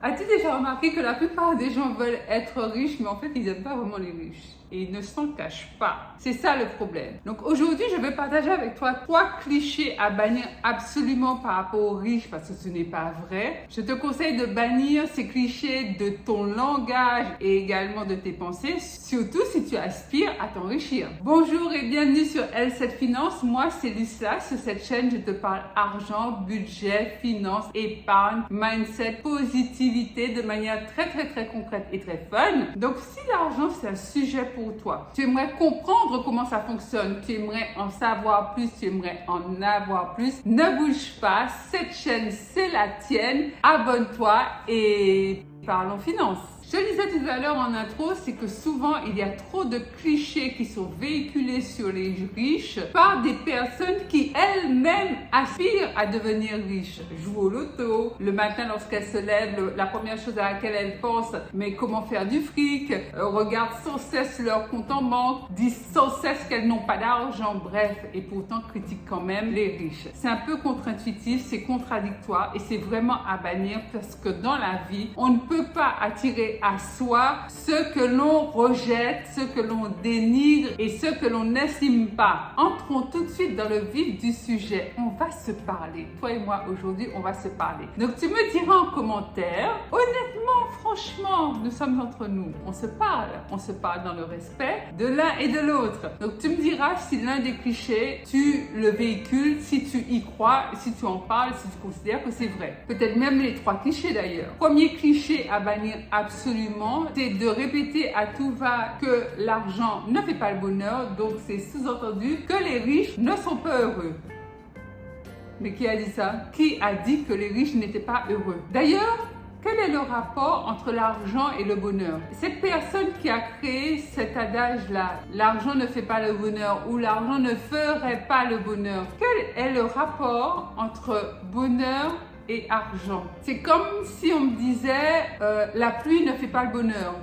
As-tu déjà remarqué que la plupart des gens veulent être riches, mais en fait, ils n'aiment pas vraiment les riches et ils ne s'en cachent pas. C'est ça le problème. Donc aujourd'hui, je vais partager avec toi 3 clichés à bannir absolument par rapport aux riches parce que ce n'est pas vrai. Je te conseille de bannir ces clichés de ton langage et également de tes pensées, surtout si tu aspires à t'enrichir. Bonjour et bienvenue sur L7 Finance. Moi, c'est Lucilla. Sur cette chaîne, je te parle argent, budget, finance, épargne, mindset, positivité de manière très concrète et très fun. Donc si l'argent, c'est un sujet pour toi, tu aimerais comprendre comment ça fonctionne, tu aimerais en savoir plus, tu aimerais en avoir plus, ne bouge pas, cette chaîne c'est la tienne, abonne-toi et parlons finance. Je le disais tout à l'heure en intro, c'est que souvent il y a trop de clichés qui sont véhiculés sur les riches par des personnes qui elles-mêmes aspirent à devenir riches. Jouent au loto, le matin lorsqu'elles se lèvent, la première chose à laquelle elles pensent, mais comment faire du fric, regardent sans cesse leur compte en banque, disent sans cesse qu'elles n'ont pas d'argent, bref, et pourtant critiquent quand même les riches. C'est un peu contre-intuitif, c'est contradictoire et c'est vraiment à bannir parce que dans la vie, on ne peut pas attirer à soi ce que l'on rejette, ce que l'on dénigre et ce que l'on n'estime pas. Entrons tout de suite dans le vif du sujet. On va se parler. Toi et moi aujourd'hui, on va se parler. Donc tu me diras en commentaire, honnêtement, franchement, nous sommes entre nous. On se parle dans le respect de l'un et de l'autre. Donc tu me diras si l'un des clichés, tu le véhicules, si tu y crois, si tu en parles, si tu considères que c'est vrai. Peut-être même les 3 clichés d'ailleurs. Premier cliché à bannir absolument, c'est de répéter à tout va que l'argent ne fait pas le bonheur, donc c'est sous-entendu que les riches ne sont pas heureux. Mais qui a dit ça? Qui a dit que les riches n'étaient pas heureux? D'ailleurs, quel est le rapport entre l'argent et le bonheur? Cette personne qui a créé cet adage-là, l'argent ne fait pas le bonheur ou l'argent ne ferait pas le bonheur, quel est le rapport entre bonheur et argent? C'est comme si on me disait la pluie ne fait pas le bonheur.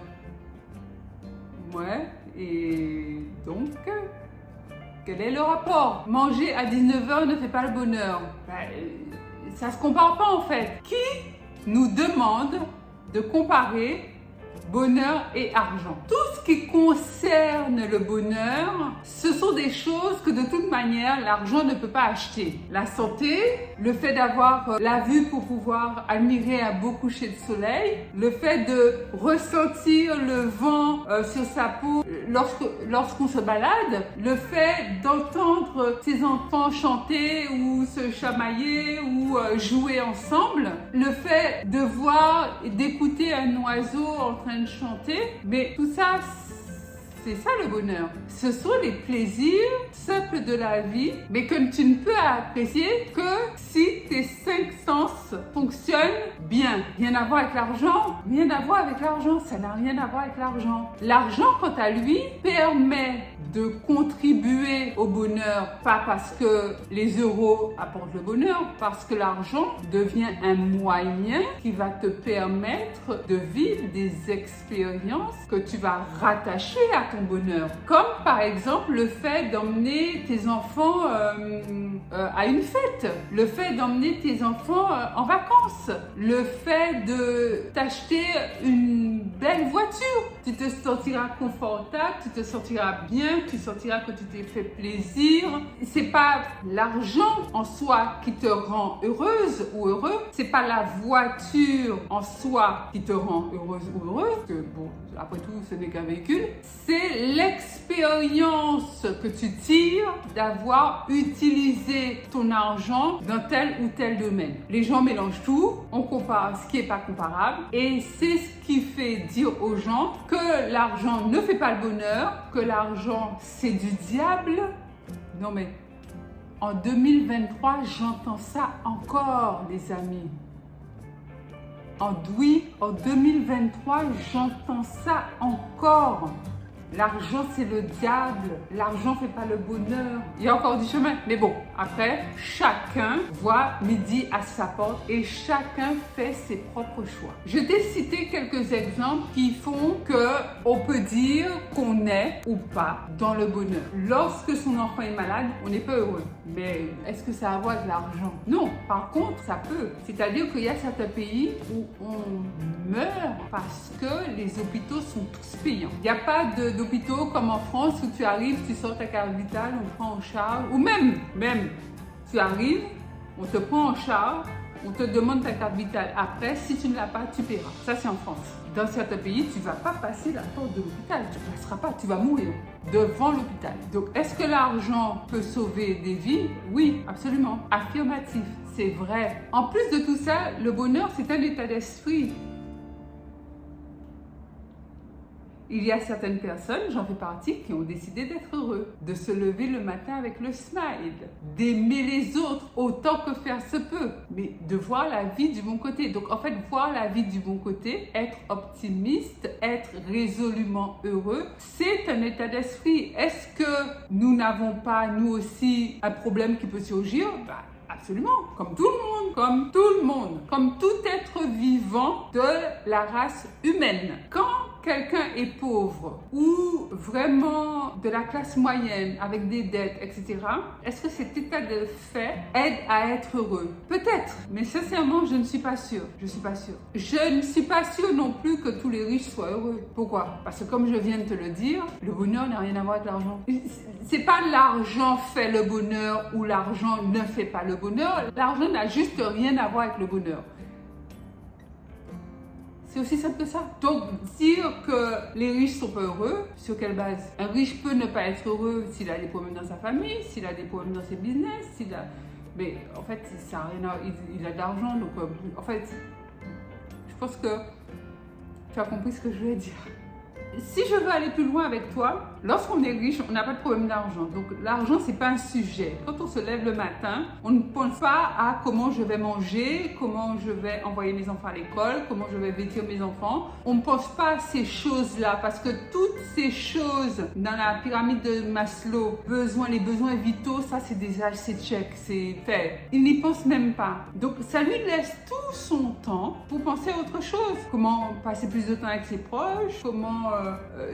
Ouais, et donc quel est le rapport? Manger à 19h ne fait pas le bonheur. Ça se compare pas en fait. Qui nous demande de comparer bonheur et argent? Tout ce qui concerne le bonheur, ce sont des choses que de toute manière l'argent ne peut pas acheter. La santé, le fait d'avoir la vue pour pouvoir admirer un beau coucher de soleil, le fait de ressentir le vent sur sa peau lorsqu'on se balade, le fait d'entendre ses enfants chanter ou se chamailler ou jouer ensemble, le fait de voir et d'écouter un oiseau en train de chanter, mais tout ça, c'est ça le bonheur. Ce sont les plaisirs simples de la vie, mais que tu ne peux apprécier que si tes 5 sens fonctionnent bien. Rien à voir avec l'argent, rien à voir avec l'argent, ça n'a rien à voir avec l'argent. L'argent, quant à lui, permet de contribuer au bonheur, pas parce que les euros apportent le bonheur, parce que l'argent devient un moyen qui va te permettre de vivre des expériences que tu vas rattacher à ton bonheur. Comme par exemple le fait d'emmener tes enfants à une fête, le fait d'emmener tes enfants en vacances, le fait de t'acheter une belle voiture. Tu te sentiras confortable, tu te sentiras bien, tu sentiras que tu t'es fait plaisir. C'est pas l'argent en soi qui te rend heureuse ou heureux, c'est pas la voiture en soi qui te rend heureuse ou heureux, parce que bon, après tout, ce n'est qu'un véhicule. C'est l'expérience que tu tires d'avoir utilisé ton argent dans tel ou tel domaine. Les gens mélangent tout, on compare ce qui n'est pas comparable et c'est ce qui fait dire aux gens que l'argent ne fait pas le bonheur, que l'argent c'est du diable. Non mais en 2023, j'entends ça encore, les amis. En 2023, j'entends ça encore. L'argent, c'est le diable. L'argent fait pas le bonheur. Il y a encore du chemin. Mais bon, après, chacun voit midi à sa porte et chacun fait ses propres choix. Je t'ai cité quelques exemples qui font que on peut dire qu'on est ou pas dans le bonheur. Lorsque son enfant est malade, on n'est pas heureux. Mais est-ce que ça a à voir avec l'argent? Non. Par contre, ça peut. C'est-à-dire qu'il y a certains pays où on meurt parce que les hôpitaux sont tous payants. Il n'y a pas d'hôpitaux comme en France où tu arrives, tu sors ta carte vitale, on prend en charge. Ou même, tu arrives, on te prend en charge, on te demande ta carte vitale. Après, si tu ne l'as pas, tu paieras. Ça, c'est en France. Dans certains pays, tu ne vas pas passer la porte de l'hôpital. Tu ne passeras pas, tu vas mourir devant l'hôpital. Donc, est-ce que l'argent peut sauver des vies? Oui, absolument. Affirmatif, c'est vrai. En plus de tout ça, le bonheur, c'est un état d'esprit. Il y a certaines personnes, j'en fais partie, qui ont décidé d'être heureux, de se lever le matin avec le smile, d'aimer les autres autant que faire se peut, mais de voir la vie du bon côté. Donc en fait, voir la vie du bon côté, être optimiste, être résolument heureux, c'est un état d'esprit. Est-ce que nous n'avons pas, nous aussi, un problème qui peut surgir? Absolument, comme tout le monde, comme tout être vivant de la race humaine. Quand quelqu'un est pauvre ou vraiment de la classe moyenne avec des dettes, etc., est-ce que cet état de fait aide à être heureux? Peut-être, mais sincèrement, je ne suis pas sûre. Je ne suis pas sûre non plus que tous les riches soient heureux. Pourquoi? Parce que comme je viens de te le dire, le bonheur n'a rien à voir avec l'argent. C'est pas l'argent fait le bonheur ou l'argent ne fait pas le bonheur. L'argent n'a juste rien à voir avec le bonheur. C'est aussi simple que ça. Donc, dire que les riches sont pas heureux, sur quelle base? Un riche peut ne pas être heureux s'il a des problèmes dans sa famille, s'il a des problèmes dans ses business, mais en fait, ça a rien à... il a de l'argent, donc en fait, je pense que tu as compris ce que je voulais dire. Si je veux aller plus loin avec toi, lorsqu'on est riche, on n'a pas de problème d'argent. Donc l'argent, c'est pas un sujet. Quand on se lève le matin, on ne pense pas à comment je vais manger, comment je vais envoyer mes enfants à l'école, comment je vais vêtir mes enfants. On ne pense pas à ces choses-là parce que toutes ces choses dans la pyramide de Maslow, les besoins vitaux, ça c'est déjà, c'est check, c'est fait. Il n'y pense même pas. Donc ça lui laisse tout son temps pour penser à autre chose. Comment passer plus de temps avec ses proches, comment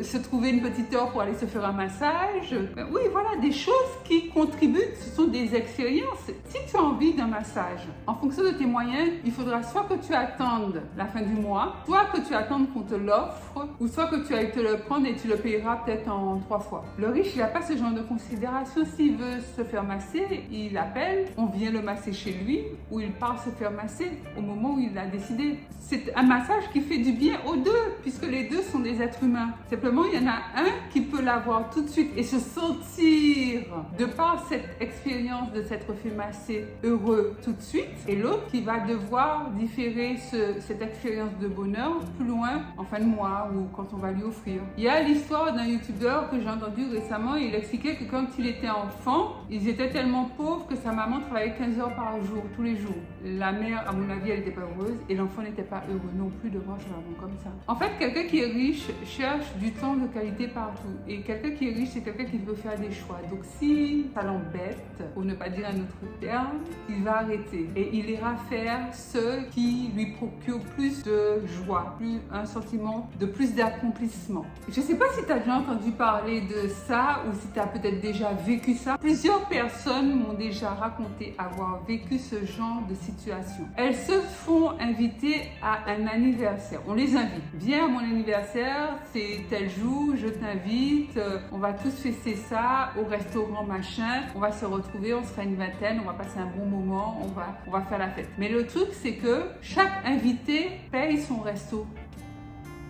se trouver une petite heure pour aller se faire un massage. Oui, voilà, des choses qui contribuent, ce sont des expériences. Si tu as envie d'un massage, en fonction de tes moyens, il faudra soit que tu attendes la fin du mois, soit que tu attendes qu'on te l'offre, ou soit que tu ailles te le prendre et tu le payeras peut-être en 3 fois. Le riche, il n'a pas ce genre de considération. S'il veut se faire masser, il appelle, on vient le masser chez lui, ou il part se faire masser au moment où il a décidé. C'est un massage qui fait du bien aux deux, puisque les deux sont des êtres humain. Simplement, il y en a un qui peut l'avoir tout de suite et se sentir, de par cette expérience de s'être fait masser, heureux tout de suite, et l'autre qui va devoir différer cette expérience de bonheur plus loin, en fin de mois ou quand on va lui offrir. Il y a l'histoire d'un youtubeur que j'ai entendu récemment, il expliquait que quand il était enfant, ils étaient tellement pauvres que sa maman travaillait 15 heures par jour, tous les jours. La mère, à mon avis, elle n'était pas heureuse et l'enfant n'était pas heureux non plus de voir sa maman comme ça. En fait, quelqu'un qui est riche cherche du temps de qualité partout. Et quelqu'un qui est riche, c'est quelqu'un qui veut faire des choix. Donc si ça l'embête, pour ne pas dire un autre terme, il va arrêter. Et il ira faire ce qui lui procure plus de joie, un sentiment de plus d'accomplissement. Je ne sais pas si tu as déjà entendu parler de ça ou si tu as peut-être déjà vécu ça. Plusieurs personnes m'ont déjà raconté avoir vécu ce genre de situation. Elles se font inviter à un anniversaire. On les invite. Viens à mon anniversaire, c'est tel jour, je t'invite, on va tous fêter ça au restaurant machin, on va se retrouver, on sera une vingtaine, on va passer un bon moment, on va faire la fête. Mais le truc, c'est que chaque invité paye son resto.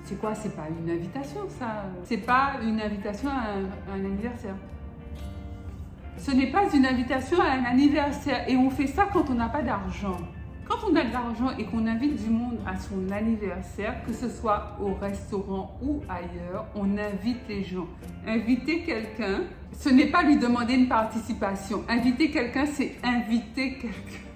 C'est quoi? C'est pas une invitation, ça. C'est pas une invitation à un anniversaire. Ce n'est pas une invitation à un anniversaire. Et on fait ça quand on n'a pas d'argent. Quand on a de l'argent et qu'on invite du monde à son anniversaire, que ce soit au restaurant ou ailleurs, on invite les gens. Inviter quelqu'un, ce n'est pas lui demander une participation. Inviter quelqu'un, c'est inviter quelqu'un.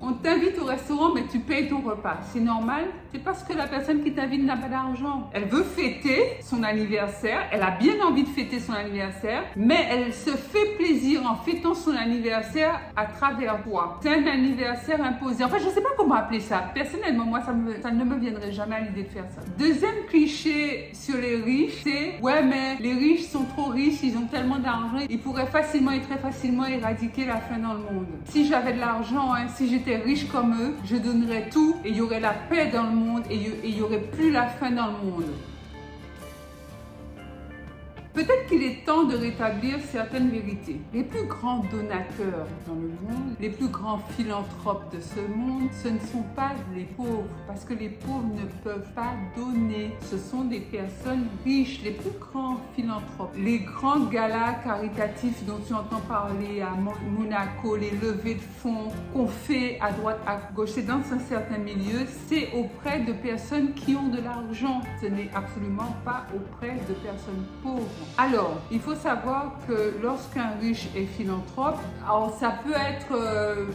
On t'invite au restaurant, mais tu payes ton repas. C'est normal? C'est parce que la personne qui t'invite n'a pas d'argent. Elle veut fêter son anniversaire, elle a bien envie de fêter son anniversaire, mais elle se fait plaisir en fêtant son anniversaire à travers toi. C'est un anniversaire imposé. En fait, je ne sais pas comment appeler ça. Personnellement, moi, ça ne me viendrait jamais à l'idée de faire ça. Deuxième cliché sur les riches, c'est « Ouais, mais les riches sont trop riches, ils ont tellement d'argent, ils pourraient facilement et très facilement éradiquer la faim dans le monde. Si j'avais de l'argent, si j'étais riche comme eux, je donnerais tout et il y aurait la paix dans le monde et il y aurait plus la faim dans le monde. » Peut-être qu'il est temps de rétablir certaines vérités. Les plus grands donateurs dans le monde, les plus grands philanthropes de ce monde, ce ne sont pas les pauvres, parce que les pauvres ne peuvent pas donner. Ce sont des personnes riches, les plus grands philanthropes. Les grands galas caritatifs dont tu entends parler à Monaco, les levées de fonds qu'on fait à droite, à gauche, c'est dans un certain milieu, c'est auprès de personnes qui ont de l'argent. Ce n'est absolument pas auprès de personnes pauvres. Alors, il faut savoir que lorsqu'un riche est philanthrope, alors ça peut être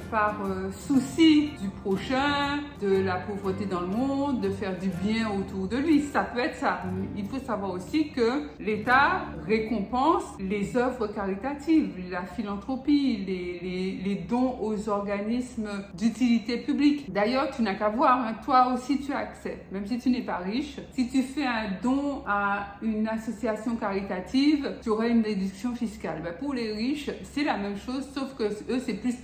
par souci du prochain, de la pauvreté dans le monde, de faire du bien autour de lui. Ça peut être ça. Il faut savoir aussi que l'État récompense les œuvres caritatives, la philanthropie, les dons aux organismes d'utilité publique. D'ailleurs, tu n'as qu'à voir, toi aussi tu as accès. Même si tu n'es pas riche, si tu fais un don à une association caritative, tu aurais une déduction fiscale. Pour les riches, c'est la même chose, sauf que eux, c'est plus,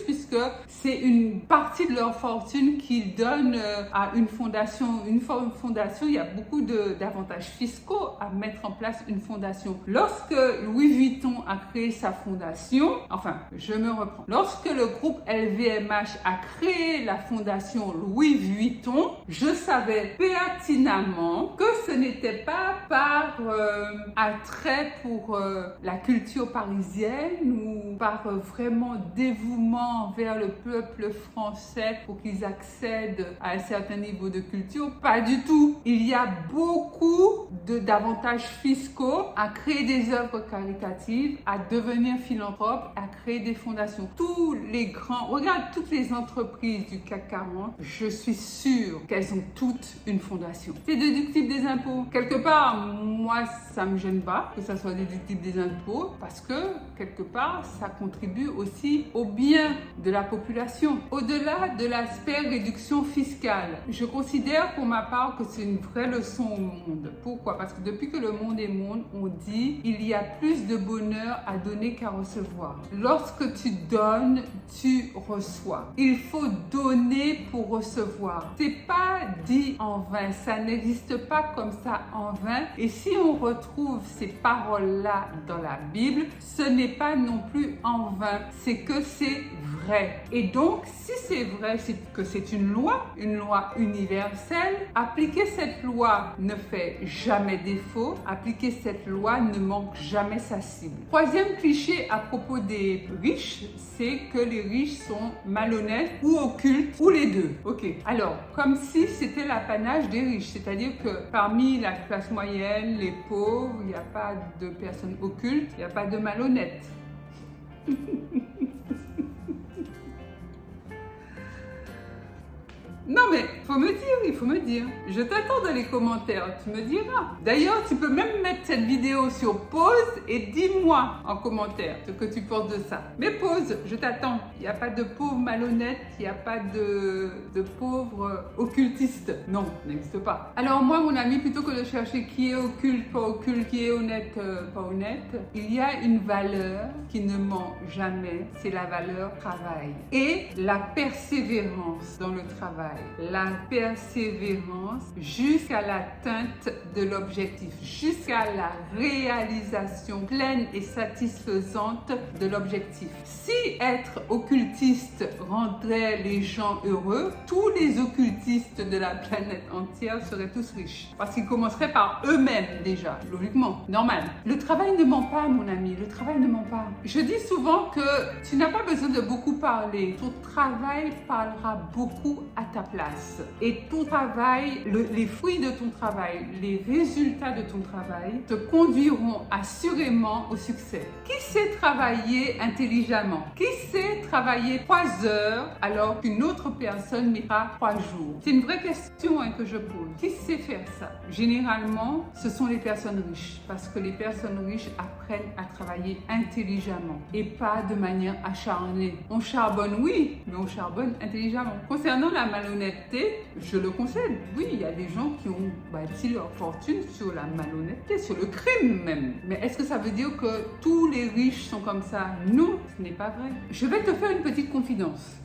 puisque c'est une partie de leur fortune qu'ils donnent à une fondation. Une fondation, il y a beaucoup d'avantages fiscaux à mettre en place une fondation. Lorsque Louis Vuitton a créé sa fondation, enfin, je me reprends. Lorsque le groupe LVMH a créé la fondation Louis Vuitton, je savais pertinemment que ce n'était pas par attrait pour la culture parisienne ou par vraiment dévouement vers le peuple français pour qu'ils accèdent à un certain niveau de culture. Pas du tout. Il y a beaucoup d'avantages fiscaux à créer des œuvres caritatives, à devenir philanthrope, à créer des fondations. Tous les grands, regarde toutes les entreprises du CAC 40, je suis sûre qu'elles ont toutes une fondation. C'est déductible des impôts. Quelque part, moi, ça me gêne pas que ça soit déductible des impôts parce que quelque part ça contribue aussi au bien de la population. Au-delà de l'aspect réduction fiscale, je considère pour ma part que c'est une vraie leçon au monde. Pourquoi? Parce que depuis que le monde est monde, on dit il y a plus de bonheur à donner qu'à recevoir. Lorsque tu donnes, tu reçois. Il faut donner pour recevoir. C'est pas dit en vain, ça n'existe pas comme ça en vain. Et si on retrouve ces paroles-là dans la Bible, ce n'est pas non plus en vain, c'est que c'est vrai. Et donc, si c'est vrai, c'est que c'est une loi universelle, appliquer cette loi ne fait jamais défaut, appliquer cette loi ne manque jamais sa cible. Troisième cliché à propos des riches, c'est que les riches sont malhonnêtes ou occultes, ou les deux. Ok, alors, comme si c'était l'apanage des riches, c'est-à-dire que parmi la classe moyenne, les pauvres, il n'y a pas de personnes occultes, il n'y a pas de malhonnêtes. Non mais, il faut me dire. Je t'attends dans les commentaires, tu me diras. D'ailleurs, tu peux même mettre cette vidéo sur pause et dis-moi en commentaire ce que tu penses de ça. Mais pause, je t'attends. Il n'y a pas de pauvres malhonnêtes, il n'y a pas de pauvres occultistes. Non, ça n'existe pas. Alors moi, mon ami, plutôt que de chercher qui est occulte, pas occulte, qui est honnête, pas honnête, il y a une valeur qui ne ment jamais, c'est la valeur travail. Et la persévérance dans le travail. La persévérance jusqu'à l'atteinte de l'objectif, jusqu'à la réalisation pleine et satisfaisante de l'objectif. Si être occultiste rendrait les gens heureux, tous les occultistes de la planète entière seraient tous riches. Parce qu'ils commenceraient par eux-mêmes déjà, logiquement, normal. Le travail ne ment pas, mon ami, le travail ne ment pas. Je dis souvent que tu n'as pas besoin de beaucoup parler, ton travail parlera beaucoup à ta place. Et ton travail, les fruits de ton travail, les résultats de ton travail te conduiront assurément au succès. Qui sait travailler intelligemment? Qui sait travailler 3 heures alors qu'une autre personne mettra 3 jours? C'est une vraie question que je pose. Qui sait faire ça? Généralement, ce sont les personnes riches, parce que les personnes riches apprennent à travailler intelligemment et pas de manière acharnée. On charbonne, oui, mais on charbonne intelligemment. Concernant la malhonnêteté, je le concède. Oui, il y a des gens qui ont bâti leur fortune sur la malhonnêteté, sur le crime même. Mais est-ce que ça veut dire que tous les riches sont comme ça? Non, ce n'est pas vrai. Je vais te faire une petite confidence.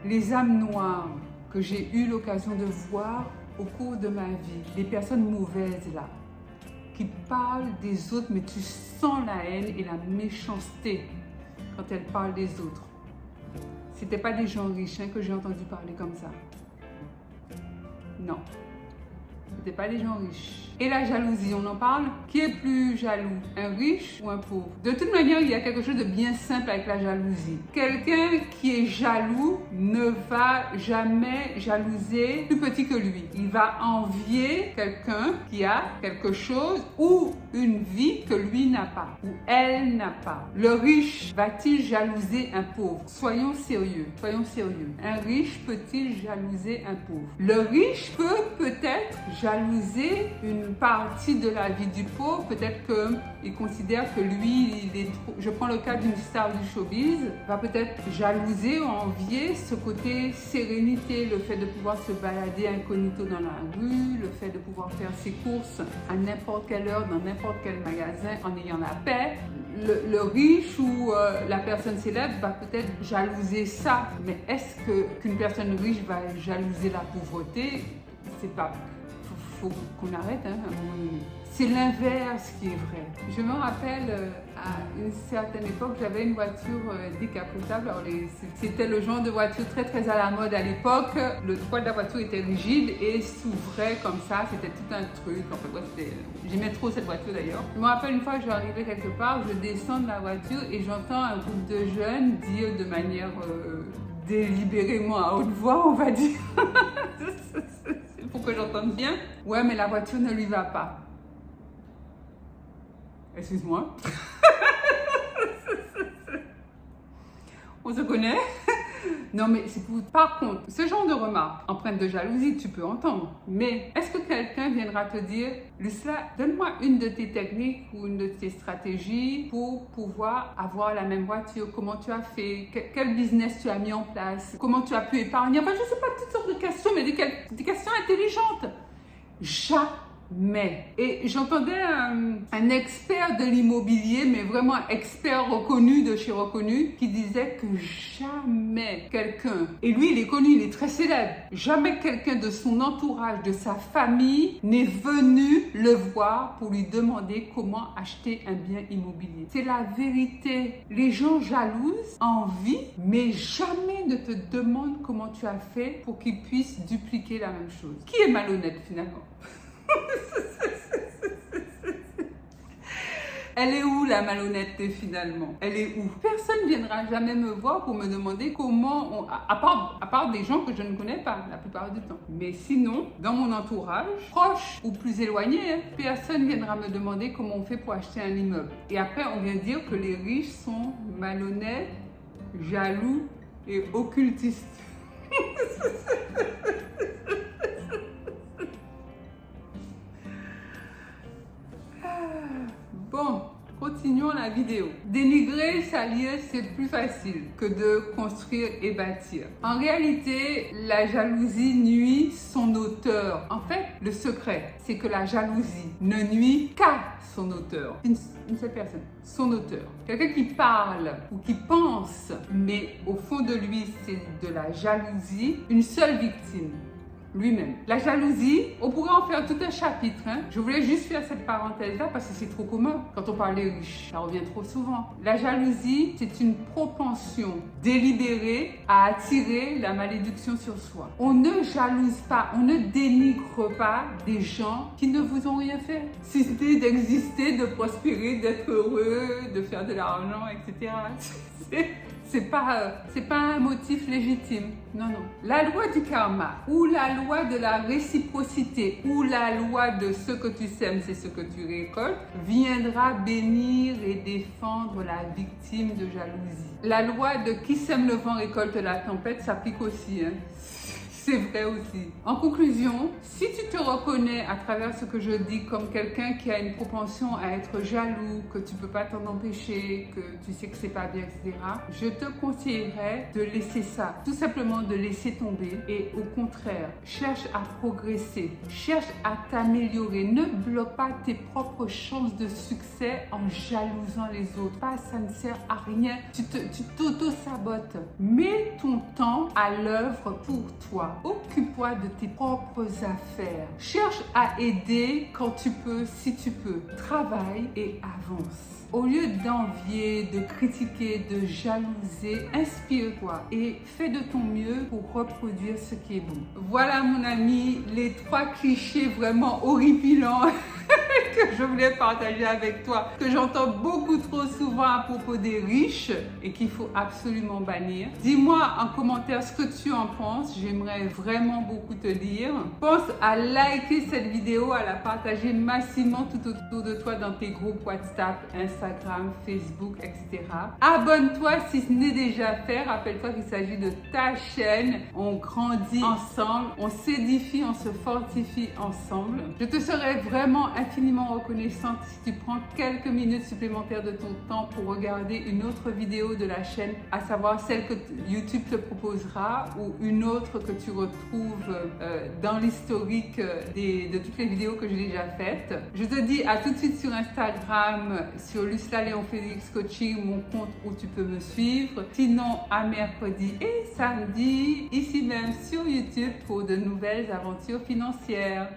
Les âmes noires que j'ai eu l'occasion de voir au cours de ma vie, les personnes mauvaises là, qui parlent des autres, mais tu sens la haine et la méchanceté quand elles parlent des autres. C'était pas des gens riches que j'ai entendu parler comme ça. Non. C'était pas des gens riches. Et la jalousie, on en parle? Qui est plus jaloux, un riche ou un pauvre? De toute manière, il y a quelque chose de bien simple avec la jalousie. Quelqu'un qui est jaloux ne va jamais jalouser plus petit que lui. Il va envier quelqu'un qui a quelque chose ou une vie que lui n'a pas, ou elle n'a pas. Le riche va-t-il jalouser un pauvre? Soyons sérieux, soyons sérieux. Un riche peut-il jalouser un pauvre? Le riche peut peut-être jalouser une partie de la vie du pauvre. Peut-être qu'il considère que lui, il est trop... Je prends le cas d'une star du showbiz, va peut-être jalouser ou envier ce côté sérénité, le fait de pouvoir se balader incognito dans la rue, le fait de pouvoir faire ses courses à n'importe quelle heure, dans n'importe quel magasin, en ayant la paix. Le riche ou la personne célèbre va peut-être jalouser ça. Mais est-ce qu'une personne riche va jalouser la pauvreté? C'est pas... Faut qu'on arrête, à un moment donné. C'est l'inverse qui est vrai. Je me rappelle, à une certaine époque, j'avais une voiture décapotable. C'était le genre de voiture très très à la mode à l'époque. Le toit de la voiture était rigide et s'ouvrait comme ça. C'était tout un truc. En fait, j'aimais trop cette voiture d'ailleurs. Je me rappelle une fois, je arrivais quelque part, je descends de la voiture et j'entends un groupe de jeunes dire de manière délibérément à haute voix, on va dire. Pour que j'entende bien. Ouais, mais la voiture ne lui va pas. Excuse-moi. On se connaît? Non, mais c'est pour... Par contre, ce genre de remarques empreintes de jalousie, tu peux entendre. Mais est-ce que quelqu'un viendra te dire, Lucilla, donne-moi une de tes techniques ou une de tes stratégies pour pouvoir avoir la même voiture? Comment tu as fait? Quel business tu as mis en place? Comment tu as pu épargner? Enfin, je ne sais pas, toutes sortes de questions, mais des questions intelligentes. Jamais. Et j'entendais un expert de l'immobilier, mais vraiment expert reconnu de chez reconnu, qui disait que jamais quelqu'un, et lui il est connu, il est très célèbre, jamais quelqu'un de son entourage, de sa famille n'est venu le voir pour lui demander comment acheter un bien immobilier. C'est la vérité. Les gens jalousent, envient, mais jamais ne te demandent comment tu as fait pour qu'ils puissent dupliquer la même chose. Qui est malhonnête finalement? Elle est où la malhonnêteté finalement? Elle est où? Personne ne viendra jamais me voir pour me demander comment à part des gens que je ne connais pas la plupart du temps. Mais sinon, dans mon entourage, proche ou plus éloigné, personne ne viendra me demander comment on fait pour acheter un immeuble. Et après, on vient dire que les riches sont malhonnêtes, jaloux et occultistes. Bon, continuons la vidéo. Dénigrer, salir, c'est plus facile que de construire et bâtir. En réalité, la jalousie nuit son auteur. En fait, le secret, c'est que la jalousie ne nuit qu'à son auteur. Une seule personne, son auteur. Quelqu'un qui parle ou qui pense, mais au fond de lui, c'est de la jalousie, une seule victime. Lui-même. La jalousie, on pourrait en faire tout un chapitre. Je voulais juste faire cette parenthèse-là parce que c'est trop commun. Quand on parle des riches, ça revient trop souvent. La jalousie, c'est une propension délibérée à attirer la malédiction sur soi. On ne jalouse pas, on ne dénigre pas des gens qui ne vous ont rien fait. Si c'était d'exister, de prospérer, d'être heureux, de faire de l'argent, etc. c'est pas un motif légitime. Non, non. La loi du karma, ou la loi de la réciprocité, ou la loi de ce que tu sèmes, c'est ce que tu récoltes, viendra bénir et défendre la victime de jalousie. La loi de qui sème le vent récolte la tempête s'applique aussi, hein. C'est vrai aussi. En conclusion, si tu te reconnais à travers ce que je dis comme quelqu'un qui a une propension à être jaloux, que tu peux pas t'en empêcher, que tu sais que c'est pas bien, etc., je te conseillerais de laisser ça. Tout simplement de laisser tomber et au contraire, cherche à progresser, cherche à t'améliorer. Ne bloque pas tes propres chances de succès en jalousant les autres. Ça ne sert à rien. Tu t'auto-sabotes. Mets ton temps à l'œuvre pour toi. Occupe-toi de tes propres affaires. Cherche à aider quand tu peux, si tu peux. Travaille et avance. Au lieu d'envier, de critiquer, de jalouser, inspire-toi et fais de ton mieux pour reproduire ce qui est bon. Voilà mon ami, les 3 clichés vraiment horripilants que je voulais partager avec toi, que j'entends beaucoup trop souvent à propos des riches et qu'il faut absolument bannir. Dis-moi en commentaire ce que tu en penses, j'aimerais vraiment beaucoup te lire. Pense à liker cette vidéo, à la partager massivement tout autour de toi dans tes groupes WhatsApp, Instagram, Facebook, etc. Abonne-toi si ce n'est déjà fait. Rappelle-toi qu'il s'agit de ta chaîne. On grandit ensemble, on s'édifie, on se fortifie ensemble. Je te serais vraiment infiniment reconnaissante si tu prends quelques minutes supplémentaires de ton temps pour regarder une autre vidéo de la chaîne, à savoir celle que YouTube te proposera ou une autre que tu retrouves dans l'historique de toutes les vidéos que j'ai déjà faites. Je te dis à tout de suite sur Instagram, sur Lucila Léon Félix Coaching, mon compte où tu peux me suivre. Sinon, à mercredi et samedi, ici même sur YouTube pour de nouvelles aventures financières.